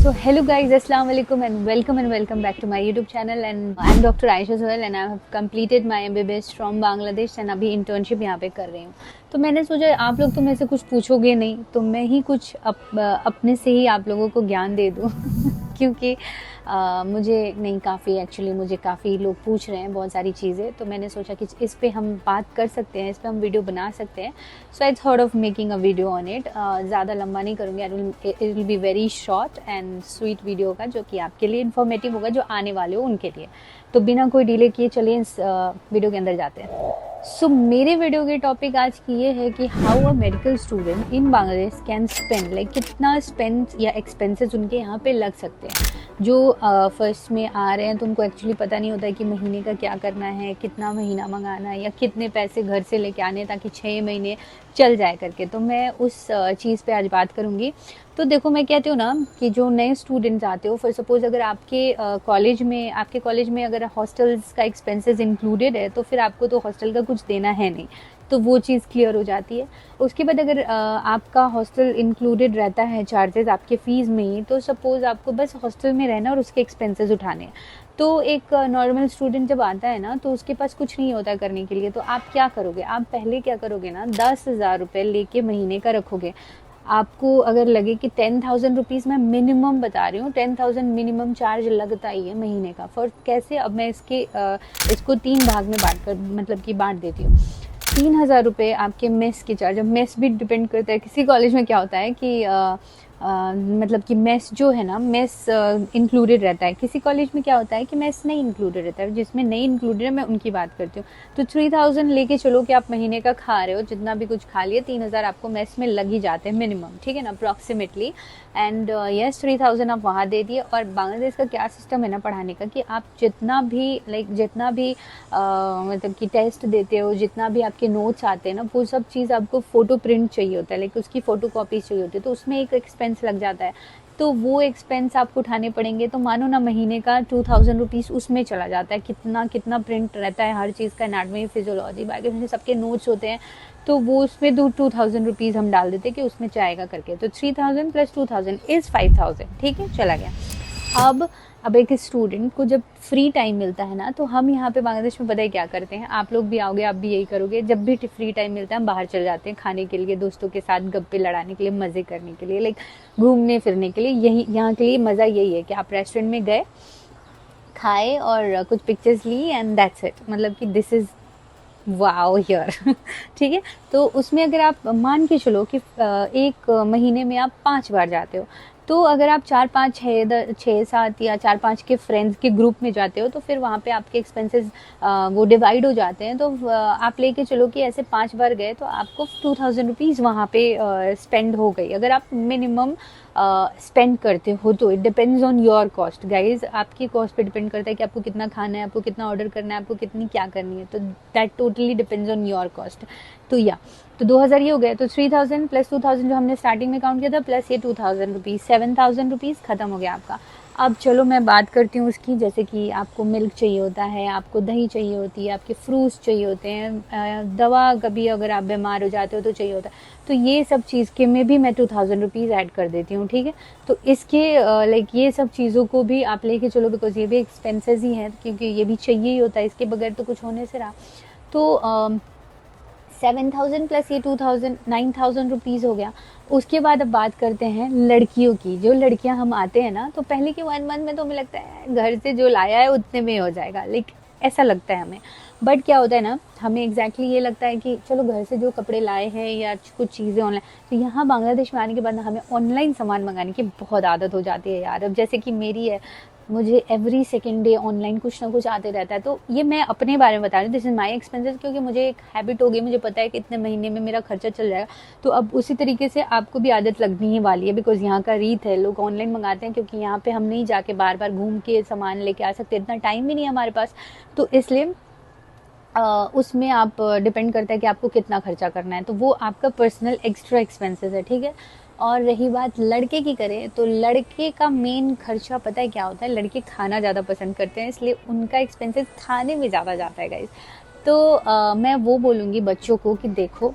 So hello guys, assalamu alaikum and welcome back to my YouTube channel and I'm Dr. Aisha Sohail and I have completed my MBBS from Bangladesh and अभी internship यहाँ पे कर रही हूँ। तो मैंने सोचा आप लोग तो मेरे से कुछ पूछोगे नहीं तो मैं ही कुछ अपने से ही आप लोगों को ज्ञान दे दूँ क्योंकि मुझे काफ़ी लोग पूछ रहे हैं बहुत सारी चीज़ें, तो मैंने सोचा कि इस पे हम बात कर सकते हैं, इस पे हम वीडियो बना सकते हैं। So I thought of making a video on it. ज़्यादा लंबा नहीं करूँगी, it will be very short and sweet video का, जो कि आपके लिए इन्फॉर्मेटिव होगा, जो आने वाले हो उनके लिए। तो बिना कोई डिले किए चलिए इस वीडियो के अंदर जाते हैं। सो मेरे वीडियो की टॉपिक आज की ये है कि how a medical student in Bangladesh can spend, like कितना स्पेंड या एक्सपेंसेस उनके यहाँ पे लग सकते हैं। जो फर्स्ट में आ रहे हैं तो उनको एक्चुअली पता नहीं होता है कि महीने का क्या करना है, कितना महीना मंगाना है या कितने पैसे घर से लेके आने ताकि 6 महीने चल जाए करके। तो मैं उस चीज़ पे आज बात करूँगी। तो देखो, मैं कहती हूँ ना कि जो नए स्टूडेंट्स आते हो, फॉर सपोज़ अगर आपके कॉलेज में अगर हॉस्टल्स का एक्सपेंसेस इंक्लूडेड है तो फिर आपको तो हॉस्टल का कुछ देना है नहीं, तो वो चीज़ क्लियर हो जाती है। उसके बाद अगर आपका हॉस्टल इंक्लूडेड रहता है चार्जेस आपके फ़ीस में ही, तो सपोज़ आपको बस हॉस्टल में रहना और उसके एक्सपेंसेस उठाने। तो एक नॉर्मल स्टूडेंट जब आता है ना तो उसके पास कुछ नहीं होता करने के लिए, तो आप क्या करोगे? आप पहले क्या करोगे ना, 10,000 रुपये लेके महीने का रखोगे। आपको अगर लगे कि 10,000 रुपीज़, मैं मिनिमम बता रही हूँ, 10,000 मिनिमम चार्ज लगता ही है महीने का। फॉर कैसे, अब मैं इसको 3 भाग में बांट देती हूँ। 3,000 रुपये आपके मेस के चार्ज। अब मेस भी डिपेंड करता है, किसी कॉलेज में क्या होता है कि मतलब कि मेस जो है ना, मेस इंक्लूडेड रहता है, किसी कॉलेज में क्या होता है कि मेस नहीं इंक्लूडेड रहता है। जिसमें नहीं इंक्लूडेड है मैं उनकी बात करती हूँ। तो 3,000 लेके चलो कि आप महीने का खा रहे हो, जितना भी कुछ खा लिए 3,000 आपको मेस में लग ही जाते हैं मिनिमम, ठीक है ना, अप्रॉक्सीमेटली। एंड यस, 3,000 आप वहाँ दे दिए। और बांग्लादेश का क्या सिस्टम है ना पढ़ाने का, कि आप जितना भी मतलब कि टेस्ट देते हो, जितना भी आपके नोट्स आते हैं ना, वो सब चीज़ आपको फ़ोटो प्रिंट चाहिए होता है, लाइक उसकी फ़ोटो कॉपीज चाहिए होती है। तो उसमें एक एक्सपेंस लग जाता है, तो वो एक्सपेंस आपको उठाने पड़ेंगे। तो मानो ना महीने का 2,000 रुपीज़ उसमें चला जाता है। कितना प्रिंट रहता है हर चीज़ का, एनाटॉमी, फिजियोलॉजी, बायोकेमिस्ट्री, सबके नोट्स होते हैं। तो वो उसमें 2,000 रुपीज़ हम डाल देते हैं कि उसमें जाएगा करके। तो 3,000 प्लस 2,000 इज़ 5,000, ठीक है, चला गया। अब एक स्टूडेंट को जब फ्री टाइम मिलता है ना, तो हम यहाँ पे बांग्लादेश में पता है क्या करते हैं, आप लोग भी आओगे, आप भी यही करोगे। जब भी फ्री टाइम मिलता है हम बाहर चले जाते हैं खाने के लिए, दोस्तों के साथ गप्पे लड़ाने के लिए, मज़े करने के लिए, लाइक घूमने फिरने के लिए। यहाँ के लिए मज़ा यही है कि आप रेस्टोरेंट में गए, खाए और कुछ पिक्चर्स ली एंड दैट्स इट। मतलब कि दिस इज़ वाओ हियर ठीक है। तो उसमें अगर आप मान के चलो कि एक महीने में आप 5 बार जाते हो, तो अगर आप 4, 5, 6, 7 या 4, 5 के फ्रेंड्स के ग्रुप में जाते हो, तो फिर वहाँ पे आपके एक्सपेंसेस वो डिवाइड हो जाते हैं। तो आप लेके चलो कि ऐसे 5 बार गए तो आपको 2,000 रुपीज़ वहाँ पे स्पेंड हो गई, अगर आप मिनिमम स्पेंड करते हो। तो it depends on your cost guys, आपकी कॉस्ट पे डिपेंड करता है कि आपको कितना खाना है, आपको कितना ऑर्डर करना है, आपको कितनी क्या करनी है। तो that totally depends on your cost. तो 2,000 ये हो गए। तो 3,000 प्लस 2,000 जो हमने स्टार्टिंग में काउंट किया था, प्लस ये 2,000 रुपीज़, 7,000 रुपीज़ खत्म हो गया आपका। अब चलो मैं बात करती हूँ उसकी, जैसे कि आपको मिल्क चाहिए होता है, आपको दही चाहिए होती है, आपके फ्रूट्स चाहिए होते हैं, दवा कभी अगर आप बीमार हो जाते हो तो चाहिए होता है। तो ये सब चीज़ के में भी मैं 2,000 रुपीज़ ऐड कर देती हूँ, ठीक है। तो इसके लाइक ये सब चीज़ों को भी आप लेके चलो, बिकॉज ये भी एक्सपेंसेस ही हैं, क्योंकि ये भी चाहिए ही होता है, इसके बगैर तो कुछ होने से रहा। तो 7,000 प्लस ये 2,000, 9,000 रुपीज़ हो गया। उसके बाद अब बात करते हैं लड़कियों की। जो लड़कियां हम आते हैं ना, तो पहले के 1 मंथ में तो हमें लगता है घर से जो लाया है उतने में हो जाएगा, लाइक ऐसा लगता है हमें। बट क्या होता है ना, हमें एग्जैक्टली ये लगता है कि चलो घर से जो कपड़े लाए हैं या कुछ चीज़ें ऑनलाइन, तो यहाँ बांग्लादेश में आने के बाद ना हमें ऑनलाइन सामान मंगाने की बहुत आदत हो जाती है यार। अब जैसे कि मेरी है, मुझे एवरी सेकेंड डे ऑनलाइन कुछ ना कुछ आते रहता है। तो ये मैं अपने बारे में बता रही हूँ, दिस इज़ माई एक्सपेंसेस, क्योंकि मुझे एक हैबिट हो गई, मुझे पता है कि इतने महीने में मेरा खर्चा चल जाएगा। तो अब उसी तरीके से आपको भी आदत लगनी ही वाली है, बिकॉज यहाँ का रीत है, लोग ऑनलाइन मंगाते हैं, क्योंकि यहाँ पे हम नहीं जाके बार बार घूम के सामान लेके आ सकते, इतना टाइम भी नहीं है हमारे पास। तो इसलिए उसमें आप डिपेंड करता है कि आपको कितना खर्चा करना है, तो वो आपका पर्सनल एक्स्ट्रा एक्सपेंसेस है, ठीक है। और रही बात लड़के की करें, तो लड़के का मेन खर्चा पता है क्या होता है, लड़के खाना ज़्यादा पसंद करते हैं, इसलिए उनका एक्सपेंसेस खाने में ज़्यादा जाता है गाइस। तो मैं वो बोलूँगी बच्चों को कि देखो,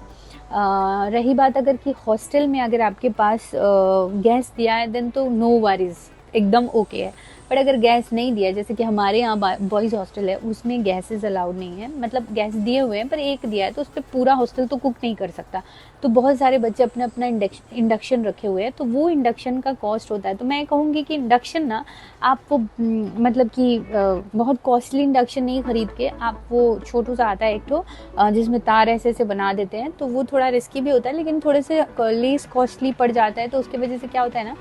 रही बात अगर कि हॉस्टल में अगर आपके पास गैस दिया है, देन तो नो वरीज, एकदम ओके है। बट अगर गैस नहीं दिया, जैसे कि हमारे यहाँ बॉयज़ हॉस्टल है, उसमें गैसेस अलाउड नहीं है, मतलब गैस दिए हुए हैं पर एक दिया है, तो उस पर पूरा हॉस्टल तो कुक नहीं कर सकता। तो बहुत सारे बच्चे अपना अपना इंडक्शन रखे हुए हैं, तो वो इंडक्शन का कॉस्ट होता है। तो मैं कहूँगी कि इंडक्शन ना आप वो मतलब कि बहुत कॉस्टली इंडक्शन नहीं खरीद के, आप वो छोटू सा आता है एक ठो जिसमें तार ऐसे ऐसे बना देते हैं, तो वो थोड़ा रिस्की भी होता है लेकिन थोड़े से लेस कॉस्टली पड़ जाता है। तो उसकी वजह से क्या होता है ना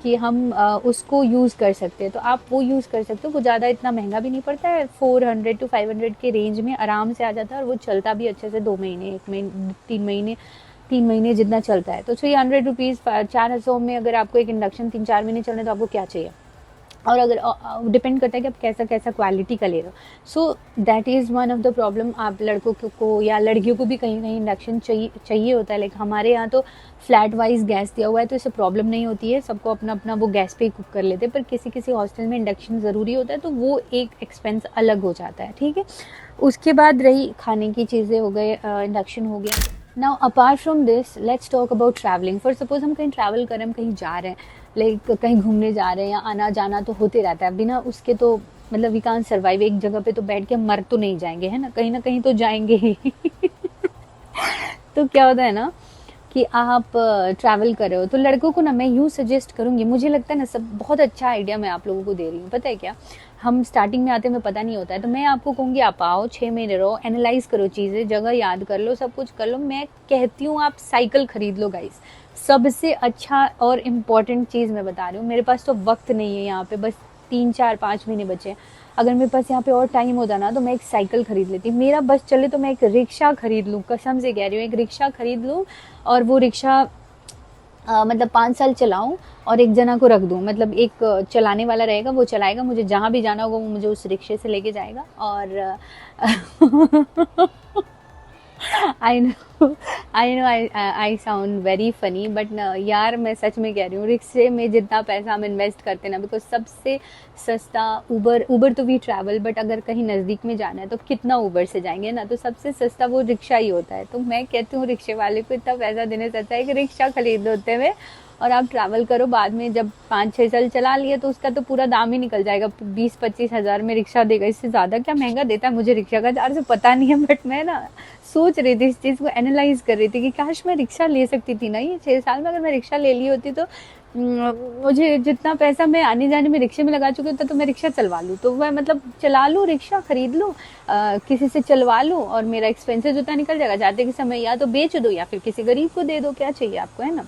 कि हम उसको यूज़ कर सकते हैं, तो आप वो यूज़ कर सकते हो। वो ज़्यादा इतना महंगा भी नहीं पड़ता है, 400 to 500 के रेंज में आराम से आ जाता है, और वो चलता भी अच्छे से 2 महीने, 1 महीने, 3 महीने जितना चलता है। तो 300 रुपीज़, 400 में अगर आपको एक इंडक्शन 3-4 महीने चलने, तो आपको क्या चाहिए। और अगर डिपेंड करता है कि आप कैसा कैसा क्वालिटी का ले रहे हो। So that is one of the problem. आप लड़कों को या लड़कियों को भी कहीं कहीं इंडक्शन चाहिए होता है। लाइक हमारे यहाँ तो फ्लैट वाइज गैस दिया हुआ है, तो इससे प्रॉब्लम नहीं होती है, सबको अपना अपना वो गैस पे ही कुक कर लेते हैं। पर किसी किसी हॉस्टल में इंडक्शन ज़रूरी होता है, तो वो एक एक्सपेंस अलग हो जाता है, ठीक है। उसके बाद रही खाने की चीज़ें, हो गए, इंडक्शन हो गया। Now apart from this, let's talk about travelling. For suppose हम कहीं ट्रैवल करें, हम कहीं जा रहे हैं, लाइक कहीं घूमने जा रहे हैं, या आना जाना तो होते रहता है, बिना उसके तो मतलब वी कांट सर्वाइव। एक जगह पे तो बैठ के मर तो नहीं जाएंगे, है ना कहीं तो जाएंगे ही तो क्या होता है ना कि आप ट्रैवल कर रहे हो, तो लड़कों को ना मैं यूँ सजेस्ट करूँगी, मुझे लगता है ना सब बहुत अच्छा आइडिया मैं आप लोगों को दे रही हूँ। पता है क्या, हम स्टार्टिंग में आते में पता नहीं होता है, तो मैं आपको कहूँगी आप आओ, 6 महीने रहो, एनालाइज करो चीज़ें, जगह याद कर लो, सब कुछ कर लो। मैं कहती हूँ आप साइकिल खरीद लो गाइस, सबसे अच्छा और इम्पॉर्टेंट चीज़ मैं बता रही हूँ। मेरे पास तो वक्त नहीं है यहाँ पे, बस 3-4-5 महीने बचे हैं। अगर मेरे पास यहाँ पे और टाइम होता ना, तो मैं एक साइकिल खरीद लेती। मेरा बस चले तो मैं एक रिक्शा खरीद लूँ, कसम से कह रही हूँ, एक रिक्शा खरीद लूँ, और वो रिक्शा मतलब 5 साल चलाऊँ, और एक जना को रख दूँ, मतलब एक चलाने वाला रहेगा, वो चलाएगा, मुझे जहाँ भी जाना होगा वो मुझे उस रिक्शे से लेके जाएगा। और I know I sound very funny, but यार मैं सच में कह रही हूँ, रिक्शे में जितना पैसा हम इन्वेस्ट करते हैं ना, बिकॉज सबसे सस्ता उबर तो वी ट्रैवल, बट अगर कहीं नज़दीक में जाना है तो कितना उबर से जाएंगे ना, तो सबसे सस्ता वो रिक्शा ही होता है। तो मैं कहती हूँ रिक्शे वाले को इतना पैसा देने से अच्छा है कि रिक्शा खरीद होते हुए और आप ट्रैवल करो। बाद में जब 5-6 साल चला लिए तो उसका तो पूरा दाम ही निकल जाएगा, 20-25 हज़ार में रिक्शा देगा। इससे ज़्यादा क्या महंगा देता है, मुझे रिक्शा का चार्ज पता नहीं है, बट मैं ना सोच रही थी, इस चीज़ को एनालाइज कर रही थी कि काश मैं रिक्शा ले सकती थी ना, ये 6 साल में अगर मैं रिक्शा ले ली होती तो मुझे जितना पैसा मैं आने जाने में रिक्शे में लगा चुकी होता, तो मैं रिक्शा चलवा लूँ, तो मैं मतलब चला लूँ, रिक्शा खरीद लूँ, किसी से चलवा लूँ, और मेरा एक्सपेंसेस उतना निकल जाएगा। जाते के समय या तो बेच दो या फिर किसी गरीब को दे दो, क्या चाहिए आपको, है ना।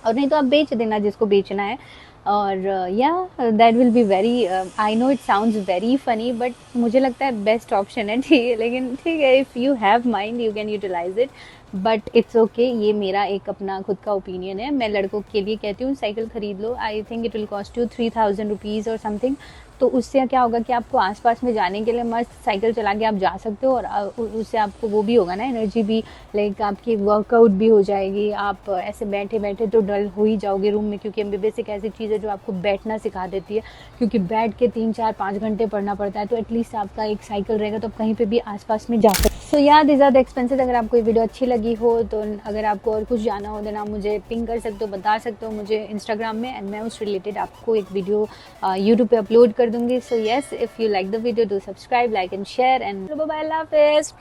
और नहीं तो आप बेच देना जिसको बेचना है। और या that will be very, I know it sounds very funny, but मुझे लगता है बेस्ट ऑप्शन है, ठीक है। लेकिन ठीक है, if you have mind you can utilize it, but it's okay. ये मेरा एक अपना खुद का ओपिनियन है। मैं लड़कों के लिए कहती हूँ साइकिल खरीद लो, I think it will cost you 3000 rupees or something. तो उससे क्या होगा कि आपको आसपास में जाने के लिए मस्त साइकिल चला के आप जा सकते हो, और उससे आपको वो भी होगा ना, एनर्जी भी, लाइक आपकी वर्कआउट भी हो जाएगी। आप ऐसे बैठे बैठे तो डल हो ही जाओगे रूम में, क्योंकि एमबीबीएस एक ऐसी चीज़ है जो आपको बैठना सिखा देती है, क्योंकि बैठ के 3-4-5 घंटे पढ़ना पड़ता है। तो एटलीस्ट आपका एक साइकिल रहेगा तो आप कहीं पर भी आसपास में जा सकते। सो या दिस आर द एक्सपेंसेस। अगर आपको ये वीडियो अच्छी लगी हो, तो अगर आपको और कुछ जानना हो, देन आप मुझे पिंग कर सकते हो, बता सकते हो मुझे इंस्टाग्राम में, एंड मैं उस रिलेटेड आपको एक वीडियो यूट्यूब पे अपलोड कर दूंगी। So yes, if you like the video, do subscribe, like and share, and bye bye, अल्लाह हाफिज़।